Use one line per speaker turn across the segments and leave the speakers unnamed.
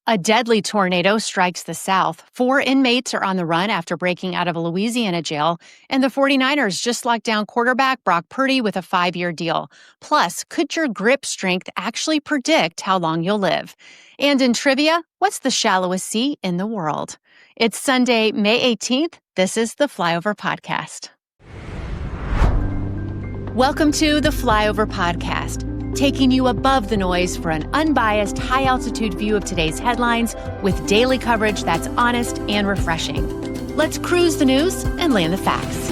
A deadly tornado strikes the South. 4 inmates are on the run after breaking out of a Louisiana jail, and the 49ers just locked down quarterback Brock Purdy with a 5-year deal. Plus, could your grip strength actually predict how long you'll live? And in trivia, what's the shallowest sea in the world? It's Sunday, May 18th. This is the Flyover Podcast. Welcome to the Flyover Podcast, taking you above the noise for an unbiased, high-altitude view of today's headlines with daily coverage that's honest and refreshing. Let's cruise the news and land the facts.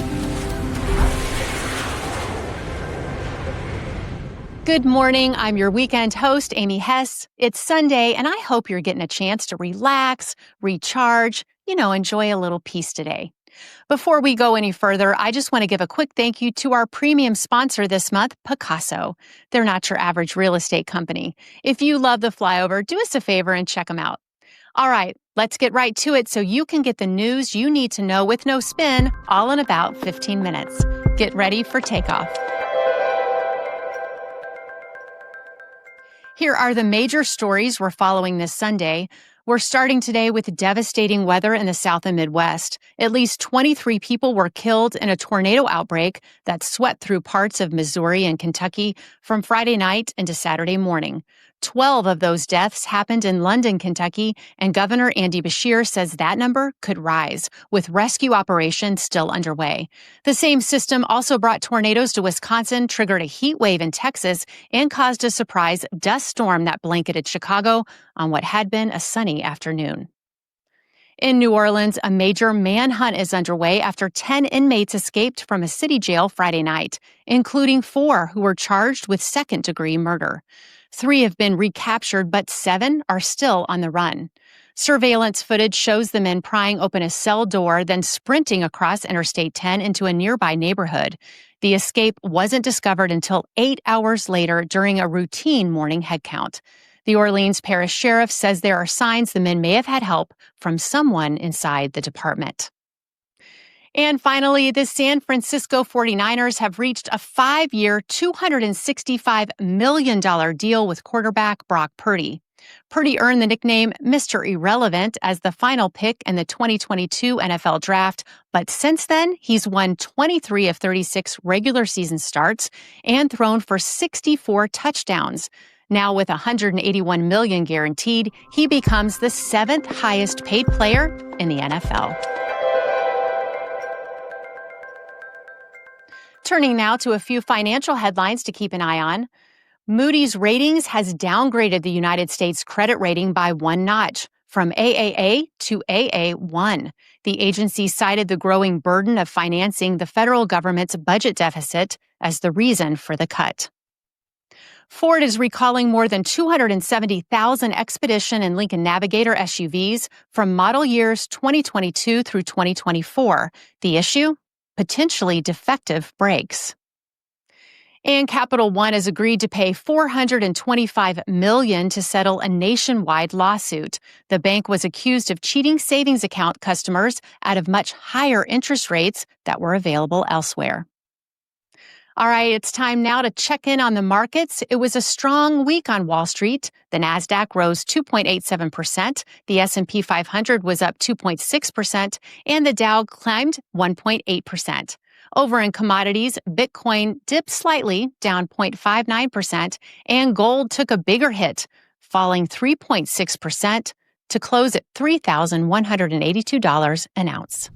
Good morning. I'm your weekend host, Amy Hess. It's Sunday, and I hope you're getting a chance to relax, recharge, enjoy a little peace today. Before we go any further, I just want to give a quick thank you to our premium sponsor this month, Picasso. They're not your average real estate company. If you love the Flyover, do us a favor and check them out. All right, let's get right to it so you can get the news you need to know with no spin, all in about 15 minutes. Get ready for takeoff. Here are the major stories we're following this Sunday. We're starting today with devastating weather in the South and Midwest. At least 23 people were killed in a tornado outbreak that swept through parts of Missouri and Kentucky from Friday night into Saturday morning. 12 of those deaths happened in London, Kentucky, and Governor Andy Beshear says that number could rise, with rescue operations still underway. The same system also brought tornadoes to Wisconsin, triggered a heat wave in Texas, and caused a surprise dust storm that blanketed Chicago on what had been a sunny afternoon. In New Orleans, a major manhunt is underway after 10 inmates escaped from a city jail Friday night, including 4 who were charged with second-degree murder. 3 have been recaptured, but 7 are still on the run. Surveillance footage shows the men prying open a cell door, then sprinting across Interstate 10 into a nearby neighborhood. The escape wasn't discovered until 8 hours later during a routine morning headcount. The Orleans Parish Sheriff says there are signs the men may have had help from someone inside the department. And finally, the San Francisco 49ers have reached a 5-year, $265 million deal with quarterback Brock Purdy. Purdy earned the nickname Mr. Irrelevant as the final pick in the 2022 NFL Draft, but since then, he's won 23 of 36 regular season starts and thrown for 64 touchdowns. Now with $181 million guaranteed, he becomes the 7th highest paid player in the NFL. Turning now to a few financial headlines to keep an eye on. Moody's Ratings has downgraded the United States credit rating by 1 notch, from AAA to AA1. The agency cited the growing burden of financing the federal government's budget deficit as the reason for the cut. Ford is recalling more than 270,000 Expedition and Lincoln Navigator SUVs from model years 2022 through 2024. The issue? Potentially defective brakes. And Capital One has agreed to pay $425 million to settle a nationwide lawsuit. The bank was accused of cheating savings account customers out of much higher interest rates that were available elsewhere. All right, it's time now to check in on the markets. It was a strong week on Wall Street. The Nasdaq rose 2.87%, the S&P 500 was up 2.6%, and the Dow climbed 1.8%. Over in commodities, Bitcoin dipped slightly, down 0.59%, and gold took a bigger hit, falling 3.6% to close at $3,182 an ounce.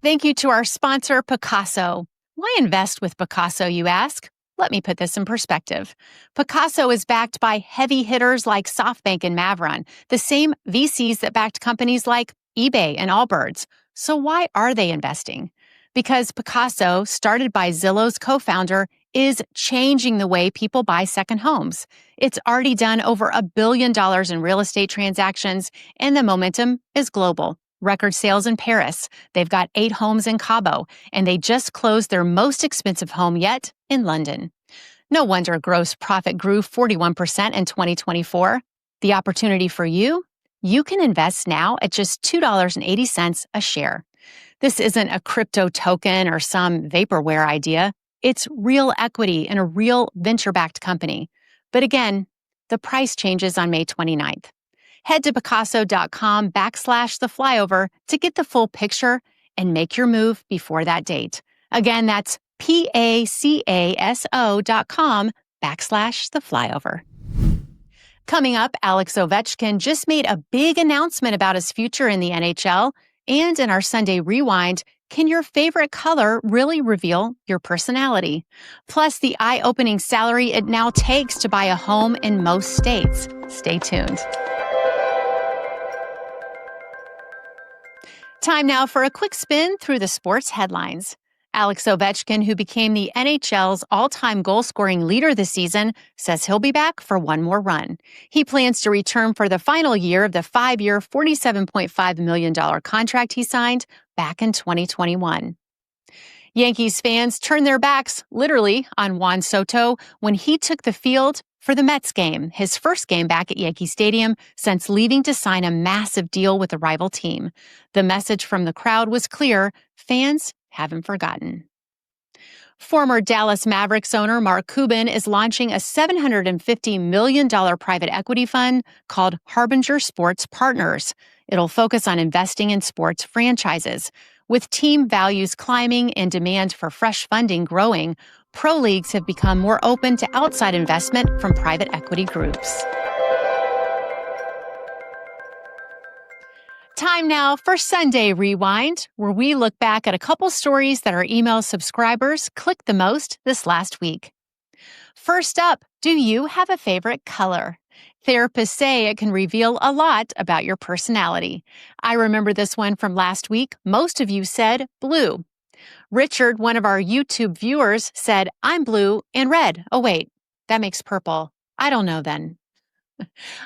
Thank you to our sponsor, Picasso. Why invest with Picasso, you ask? Let me put this in perspective. Picasso is backed by heavy hitters like SoftBank and Mavron, the same VCs that backed companies like eBay and Allbirds. So why are they investing? Because Picasso, started by Zillow's co-founder, is changing the way people buy second homes. It's already done over $1 billion in real estate transactions, and the momentum is global. Record sales in Paris. They've got 8 homes in Cabo, and they just closed their most expensive home yet in London. No wonder gross profit grew 41% in 2024. The opportunity for you? You can invest now at just $2.80 a share. This isn't a crypto token or some vaporware idea. It's real equity in a real venture-backed company. But again, the price changes on May 29th. Head to Picasso.com/the flyover to get the full picture and make your move before that date. Again, that's PACASO.com/the flyover. Coming up, Alex Ovechkin just made a big announcement about his future in the NHL. And in our Sunday Rewind, can your favorite color really reveal your personality? Plus, the eye-opening salary it now takes to buy a home in most states. Stay tuned. Time now for a quick spin through the sports headlines. Alex Ovechkin, who became the NHL's all-time goal-scoring leader this season, says he'll be back for one more run. He plans to return for the final year of the 5-year, $47.5 million contract he signed back in 2021. Yankees fans turned their backs, literally, on Juan Soto when he took the field for the Mets game, his first game back at Yankee Stadium since leaving to sign a massive deal with the rival team. The message from the crowd was clear: fans haven't forgotten. Former Dallas Mavericks owner Mark Cuban is launching a $750 million private equity fund called Harbinger Sports Partners. It'll focus on investing in sports franchises. With team values climbing and demand for fresh funding growing, pro leagues have become more open to outside investment from private equity groups. Time now for Sunday Rewind, where we look back at a couple stories that our email subscribers clicked the most this last week. First up, do you have a favorite color? Therapists say it can reveal a lot about your personality. I remember this one from last week. Most of you said blue. Richard, one of our YouTube viewers, said, I'm blue and red. Oh, wait, that makes purple. I don't know then.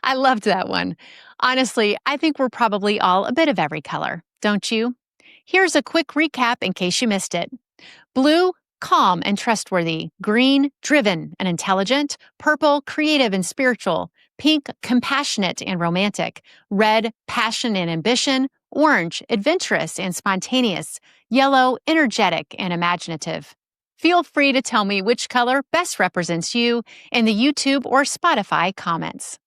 I loved that one. Honestly, I think we're probably all a bit of every color, don't you? Here's a quick recap in case you missed it. Blue, calm and trustworthy. Green, driven and intelligent. Purple, creative and spiritual. Pink, compassionate and romantic. Red, passion and ambition. Orange, adventurous and spontaneous. Yellow, energetic and imaginative. Feel free to tell me which color best represents you in the YouTube or Spotify comments.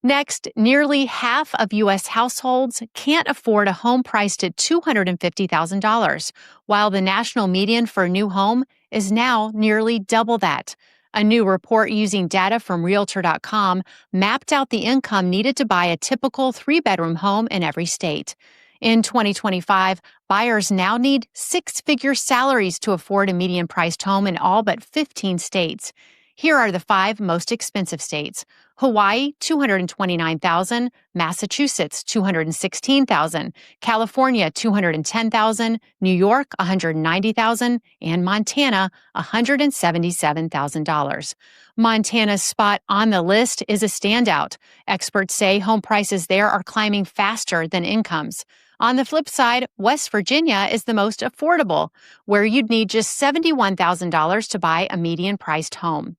Next, nearly half of U.S. households can't afford a home priced at $250,000, while the national median for a new home is now nearly double that. A new report using data from Realtor.com mapped out the income needed to buy a typical 3-bedroom home in every state. In 2025, buyers now need 6-figure salaries to afford a median-priced home in all but 15 states. Here are the 5 most expensive states. Hawaii, $229,000, Massachusetts, $216,000, California, $210,000, New York, $190,000, and Montana, $177,000. Montana's spot on the list is a standout. Experts say home prices there are climbing faster than incomes. On the flip side, West Virginia is the most affordable, where you'd need just $71,000 to buy a median-priced home.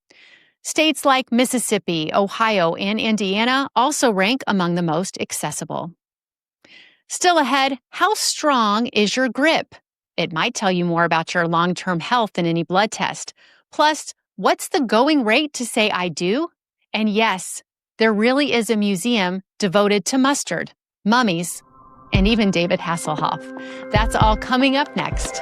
States like Mississippi, Ohio, and Indiana also rank among the most accessible. Still ahead, how strong is your grip? It might tell you more about your long-term health than any blood test. Plus, what's the going rate to say I do? And yes, there really is a museum devoted to mustard, mummies, and even David Hasselhoff. That's all coming up next.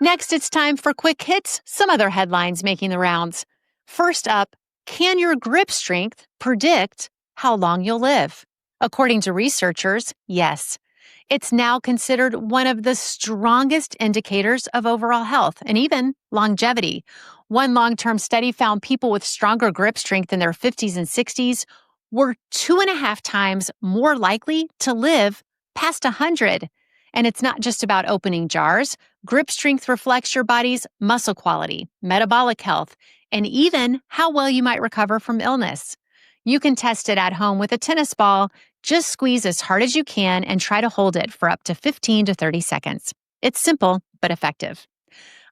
Next, it's time for quick hits, some other headlines making the rounds. First up, can your grip strength predict how long you'll live? According to researchers, yes. It's now considered one of the strongest indicators of overall health and even longevity. One long-term study found people with stronger grip strength in their 50s and 60s were 2.5 times more likely to live past 100. And it's not just about opening jars. Grip strength reflects your body's muscle quality, metabolic health, and even how well you might recover from illness. You can test it at home with a tennis ball. Just squeeze as hard as you can and try to hold it for up to 15 to 30 seconds. It's simple, but effective.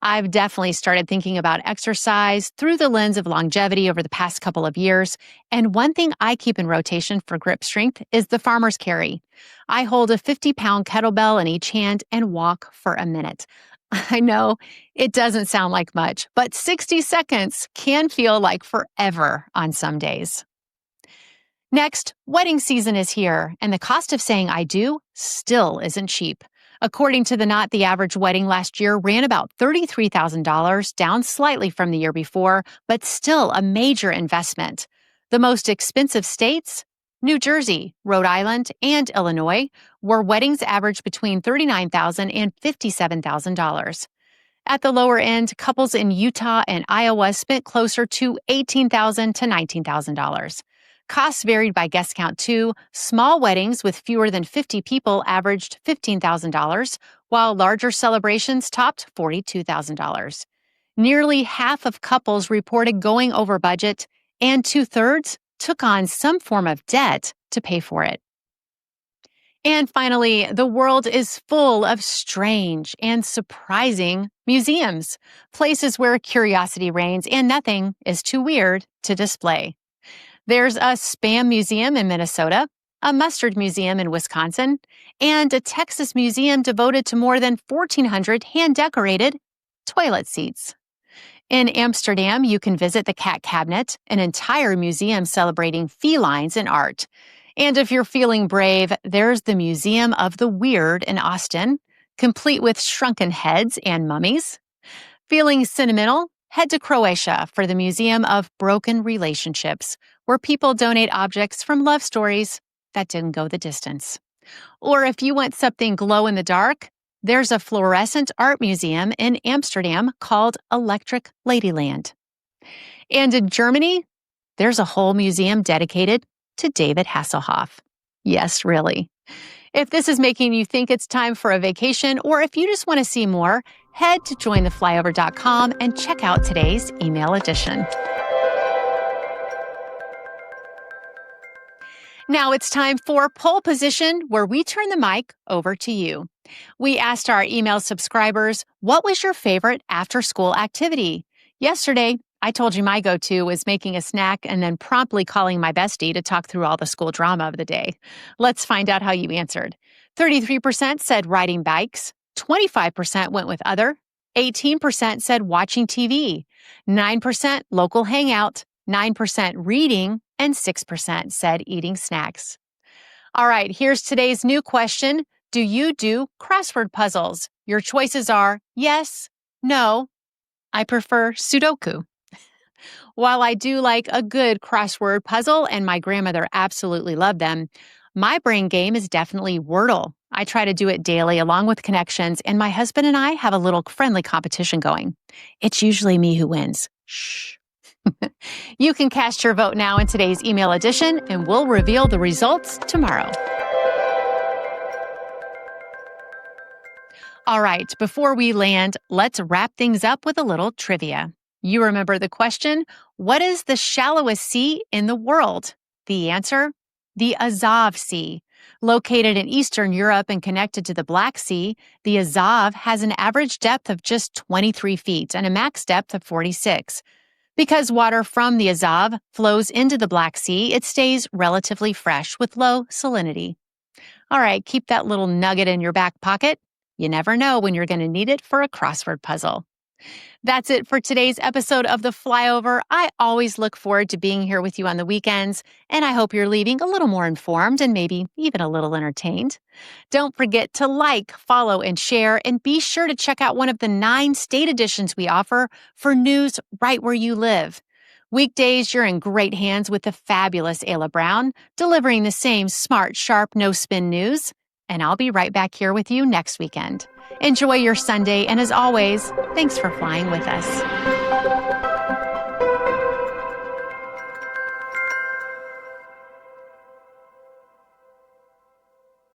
I've definitely started thinking about exercise through the lens of longevity over the past couple of years, and one thing I keep in rotation for grip strength is the farmer's carry. I hold a 50-pound kettlebell in each hand and walk for a minute. I know it doesn't sound like much, but 60 seconds can feel like forever on some days. Next, wedding season is here, and the cost of saying I do still isn't cheap. According to The Knot, the average wedding last year ran about $33,000, down slightly from the year before, but still a major investment. The most expensive states? New Jersey, Rhode Island, and Illinois, where weddings average between $39,000 and $57,000. At the lower end, couples in Utah and Iowa spent closer to $18,000 to $19,000. Costs varied by guest count too. Small weddings with fewer than 50 people averaged $15,000, while larger celebrations topped $42,000. Nearly half of couples reported going over budget, and 2/3 took on some form of debt to pay for it. And finally, the world is full of strange and surprising museums, places where curiosity reigns and nothing is too weird to display. There's a Spam Museum in Minnesota, a Mustard Museum in Wisconsin, and a Texas museum devoted to more than 1,400 hand-decorated toilet seats. In Amsterdam, you can visit the Cat Cabinet, an entire museum celebrating felines and art. And if you're feeling brave, there's the Museum of the Weird in Austin, complete with shrunken heads and mummies. Feeling sentimental? Head to Croatia for the Museum of Broken Relationships, where people donate objects from love stories that didn't go the distance. Or if you want something glow in the dark, there's a fluorescent art museum in Amsterdam called Electric Ladyland. And in Germany, there's a whole museum dedicated to David Hasselhoff. Yes, really. If this is making you think it's time for a vacation, or if you just want to see more, head to jointheflyover.com and check out today's email edition. Now it's time for Pole Position, where we turn the mic over to you. We asked our email subscribers, what was your favorite after-school activity? Yesterday, I told you my go-to was making a snack and then promptly calling my bestie to talk through all the school drama of the day. Let's find out how you answered. 33% said riding bikes, 25% went with other, 18% said watching TV, 9% local hangout, 9% reading, and 6% said eating snacks. All right, here's today's new question. Do you do crossword puzzles? Your choices are yes, no, I prefer Sudoku. While I do like a good crossword puzzle and my grandmother absolutely loved them, my brain game is definitely Wordle. I try to do it daily along with connections, and my husband and I have a little friendly competition going. It's usually me who wins. Shh. You can cast your vote now in today's email edition, and we'll reveal the results tomorrow. All right, before we land, let's wrap things up with a little trivia. You remember the question, what is the shallowest sea in the world? The answer, the Azov Sea. Located in Eastern Europe and connected to the Black Sea, the Azov has an average depth of just 23 feet and a max depth of 46. Because water from the Azov flows into the Black Sea, it stays relatively fresh with low salinity. All right, keep that little nugget in your back pocket. You never know when you're going to need it for a crossword puzzle. That's it for today's episode of The Flyover. I always look forward to being here with you on the weekends, and I hope you're leaving a little more informed and maybe even a little entertained. Don't forget to like, follow, and share, and be sure to check out one of the 9 state editions we offer for news right where you live. Weekdays, you're in great hands with the fabulous Ayla Brown, delivering the same smart, sharp, no-spin news. And I'll be right back here with you next weekend. Enjoy your Sunday, and as always, thanks for flying with us.